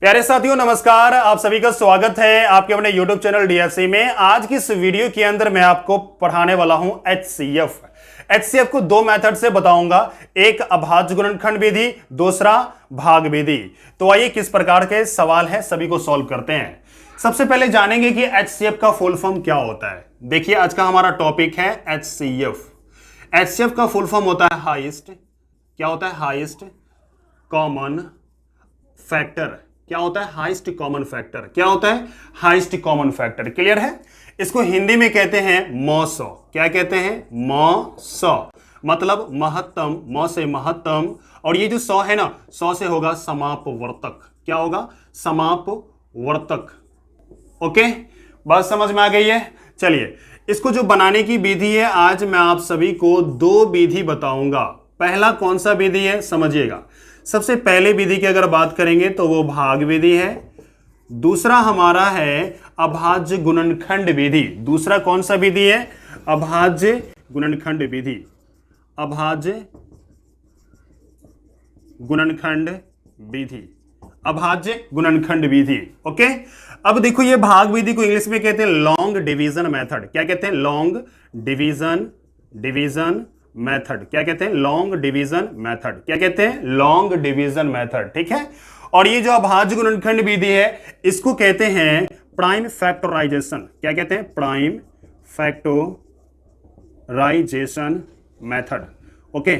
प्यारे साथियों नमस्कार, आप सभी का स्वागत है आपके अपने YouTube चैनल DFC में। आज की इस वीडियो के अंदर मैं आपको पढ़ाने वाला हूं HCF को दो मेथड से बताऊंगा, एक अभाज्य गुणनखंड विधि, दूसरा भाग विधि। तो आइए किस प्रकार के सवाल है सभी को सॉल्व करते हैं। सबसे पहले जानेंगे कि HCF का फुल फॉर्म क्या होता है। देखिए आज का हमारा टॉपिक है HCF का फुल फॉर्म होता है हाईएस्ट, क्या होता है हाईएस्ट कॉमन फैक्टर। क्या होता है हाईएस्ट कॉमन फैक्टर, क्या होता है हाईएस्ट कॉमन फैक्टर। क्लियर है। इसको हिंदी में कहते हैं मौसौ। क्या कहते हैं मौसौ, मतलब महत्तम, मौ से महत्तम। और ये जो सौ है ना, सौ से होगा समापवर्तक। क्या होगा समापवर्तक। ओके, बात समझ में आ गई है। चलिए इसको जो बनाने की विधि है, आज मैं आप सभी को दो विधि बताऊंगा। पहला कौन सा विधि है समझिएगा। सबसे पहले विधि की अगर बात करेंगे तो वो भाग विधि है। दूसरा हमारा है अभाज्य गुणनखंड विधि। दूसरा कौन सा विधि है? अभाज्य गुणनखंड विधि। अभाज्य गुणनखंड विधि, अभाज्य गुणनखंड विधि। ओके, अब देखो ये भाग विधि को इंग्लिश में कहते हैं लॉन्ग डिवीजन मेथड। क्या कहते हैं? Long division method. क्या कहते हैं? Long division method. क्या कहते हैं? Long division method. ठीक है। और ये जो अभाज्य गुणनखंड विधि है इसको कहते हैं प्राइम फैक्टराइजेशन। क्या कहते हैं? Prime factorization method. Okay,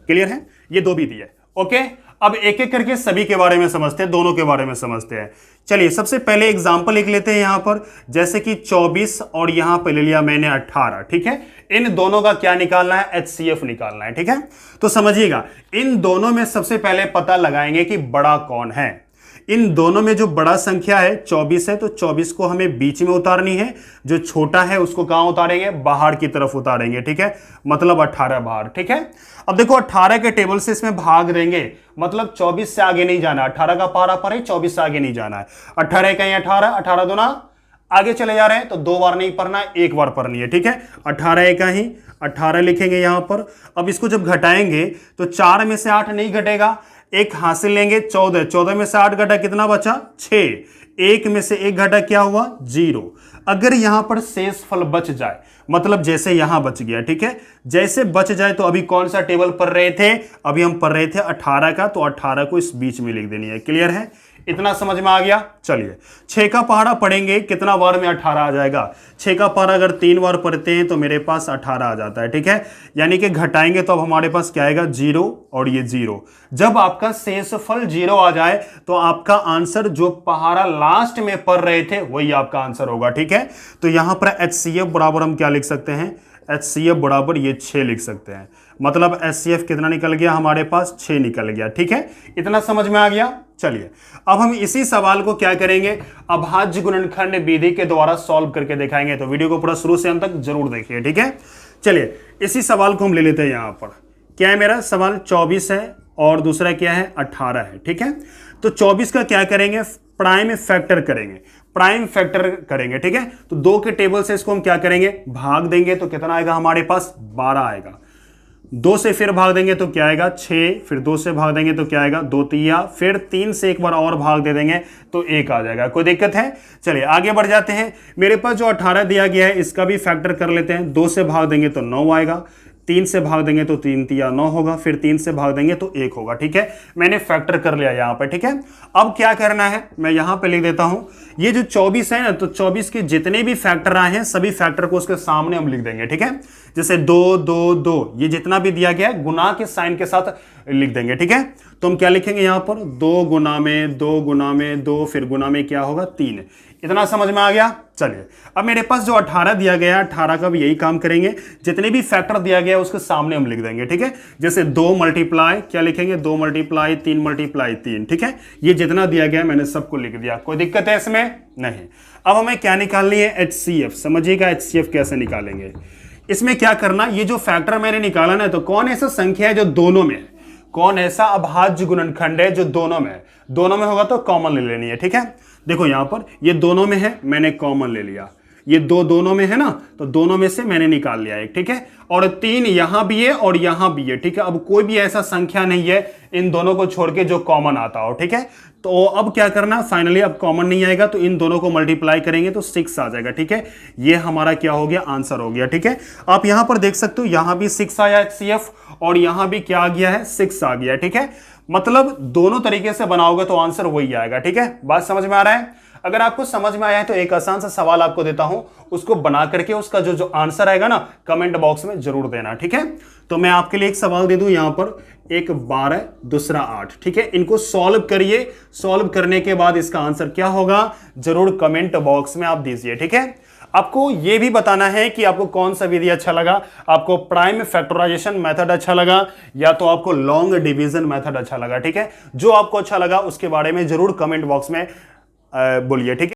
clear है। ये दो विधि है। ओके, अब एक एक करके सभी के बारे में समझते हैं, दोनों के बारे में समझते हैं। चलिए सबसे पहले एग्जांपल लिख लेते हैं यहां पर, जैसे कि 24 और यहां पर ले लिया मैंने 18। ठीक है, इन दोनों का क्या निकालना है? HCF निकालना है। ठीक है, तो समझिएगा इन दोनों में सबसे पहले पता लगाएंगे कि बड़ा कौन है। इन दोनों में जो बड़ा संख्या है 24 है, तो 24 को हमें बीच में उतारनी है। जो छोटा है उसको कहां उतारेंगे? बाहर की तरफ उतारेंगे। ठीक है, मतलब 18 बाहर। ठीक है, अब देखो 18 के टेबल से इसमें भाग देंगे, मतलब 24 से आगे नहीं जाना। 18 का पारा पर है, 24 से आगे नहीं जाना है। 18 कहीं 18, 18 दूना आगे चले जा रहे हैं तो दो बार नहीं पढ़ना, एक बार पढ़नी है। ठीक है, 18 का ही 18 लिखेंगे यहां पर। अब इसको जब घटाएंगे तो 4 में से 8 नहीं घटेगा, एक हासिल लेंगे 14, 14 में से 8 घटा कितना बचा? 6। एक में से एक घटा क्या हुआ? 0। अगर यहां पर शेष फल बच जाए, मतलब जैसे यहां बच गया। ठीक है, जैसे बच जाए तो अभी कौन सा टेबल पढ़ रहे थे? अभी हम पढ़ रहे थे 18 का, तो 18 को इस बीच में लिख देनी है। क्लियर है, इतना समझ में आ गया। चलिए 6 का पहाड़ा पढ़ेंगे, कितना बार में 18 आ जाएगा? 6 का पहाड़ा अगर 3 बार पढ़ते हैं तो मेरे पास 18 आ जाता है। ठीक है, यानी कि घटाएंगे तो अब हमारे पास क्या आएगा? 0 और ये 0। जब आपका शेषफल 0 आ जाए तो आपका आंसर जो पहाड़ा लास्ट में पढ़ रहे थे वही आपका आंसर होगा। ठीक है, तो यहां पर HCF बराबर हम क्या लिख सकते हैं? HCF बराबर ये 6 लिख सकते हैं। मतलब HCF कितना निकल गया? हमारे पास 6 निकल गया। ठीक है, इतना समझ में आ गया। चलिए अब हम इसी सवाल को क्या करेंगे? अभाज्य गुणनखंड विधि के द्वारा सॉल्व करके दिखाएंगे। तो वीडियो को पूरा शुरू से अंत तक जरूर देखिए। ठीक है, चलिए इसी सवाल को हम ले लेते हैं। यहां पर क्या है मेरा सवाल? 24 है और दूसरा क्या है? 18 है। ठीक है, तो 24 का क्या करेंगे? प्राइम फैक्टर करेंगे। प्राइम फैक्टर करेंगे। ठीक है, तो 2 के टेबल से इसको हम क्या करेंगे? भाग देंगे तो कितना आएगा हमारे पास? 12 आएगा। 2 से फिर भाग देंगे तो क्या आएगा? 6। फिर 2 से भाग देंगे तो क्या आएगा? 2 तिया। फिर 3 से एक बार और भाग दे देंगे तो 1 आ जाएगा। कोई दिक्कत है? चलिए आगे बढ़ जाते हैं। मेरे पास जो 18 दिया गया है इसका भी फैक्टर कर लेते हैं। 2 से भाग देंगे तो 9 आएगा, 3 से भाग देंगे तो 3 तिया 9 होगा, फिर 3 से भाग देंगे तो 1 होगा। ठीक है, मैंने फैक्टर कर लिया यहां पर। ठीक है, अब क्या करना है? मैं यहां पे लिख देता हूं, ये जो 24 है ना, तो 24 के जितने भी फैक्टर आए हैं सभी फैक्टर को उसके सामने हम लिख देंगे। ठीक है, जैसे 2 2 2, ये जितना भी दिया गया है गुना के साइन के साथ लिख देंगे। ठीक है, तो हम क्या लिखेंगे यहां पर? 2 गुना में 2 गुना में 2, फिर गुना में क्या होगा? 3। इतना समझ में आ गया। चलिए अब मेरे पास जो 18 दिया गया है, 18 का भी यही काम करेंगे। जितने भी फैक्टर दिया गया है उसके सामने हम लिख देंगे। ठीक है, जैसे 2 मल्टीप्लाई क्या लिखेंगे? 2 मल्टीप्लाई 3 मल्टीप्लाई 3। ठीक है, ये जितना दिया गया है मैंने सबको लिख दिया। कोई दिक्कत है इसमें? नहीं। अब हमें क्या निकालनी है? HCF। समझिएगा HCF कैसे निकालेंगे। इसमें क्या करना, ये जो फैक्टर मैंने निकाला ना, तो कौन ऐसा संख्या है जो दोनों में है? कौन ऐसा अभाज्य गुणनखंड है जो दोनों में है? दोनों में होगा तो कॉमन ले लेनी है। ठीक है, देखो यहां पर ये दोनों में है, मैंने कॉमन ले लिया। ये दो दोनों में है ना, तो दोनों में से मैंने निकाल लिया एक, ठीक है। और 3 यहां भी है और यहां भी है, ठीक है। अब कोई भी ऐसा संख्या नहीं है इन दोनों को छोड़ के जो कॉमन आता हो, ठीक है। तो अब क्या करना, फाइनली अब कॉमन नहीं आएगा तो इन दोनों को मल्टीप्लाई करेंगे तो 6 आ जाएगा, ठीक है। ये हमारा क्या हो गया, आंसर हो गया, ठीक है। आप यहां पर देख सकते हो, यहां भी 6 आया HCF और यहां भी क्या आ गया है, 6 आ गया, ठीक है। मतलब दोनों तरीके से बनाओगे तो आंसर वही आएगा, ठीक है। बात समझ में आ रहा है? अगर आपको समझ में आया है तो एक आसान सा सवाल आपको देता हूं, उसको बना करके उसका जो आंसर आएगा ना कमेंट बॉक्स में जरूर देना, ठीक है। तो मैं आपके लिए एक सवाल दे दूं यहां पर, एक 12 दूसरा 8, ठीक है। इनको सॉल्व करिए, सॉल्व करने के बाद इसका आंसर क्या होगा जरूर कमेंट बॉक्स में आप दीजिए, ठीक है। आपको यह भी बताना है कि आपको कौन सा विधि अच्छा लगा, आपको प्राइम फैक्टराइजेशन मेथड अच्छा लगा या तो आपको लॉन्ग डिवीजन मेथड अच्छा लगा, ठीक है। जो आपको अच्छा लगा उसके बारे में जरूर कमेंट बॉक्स में बोलिए, ठीक है।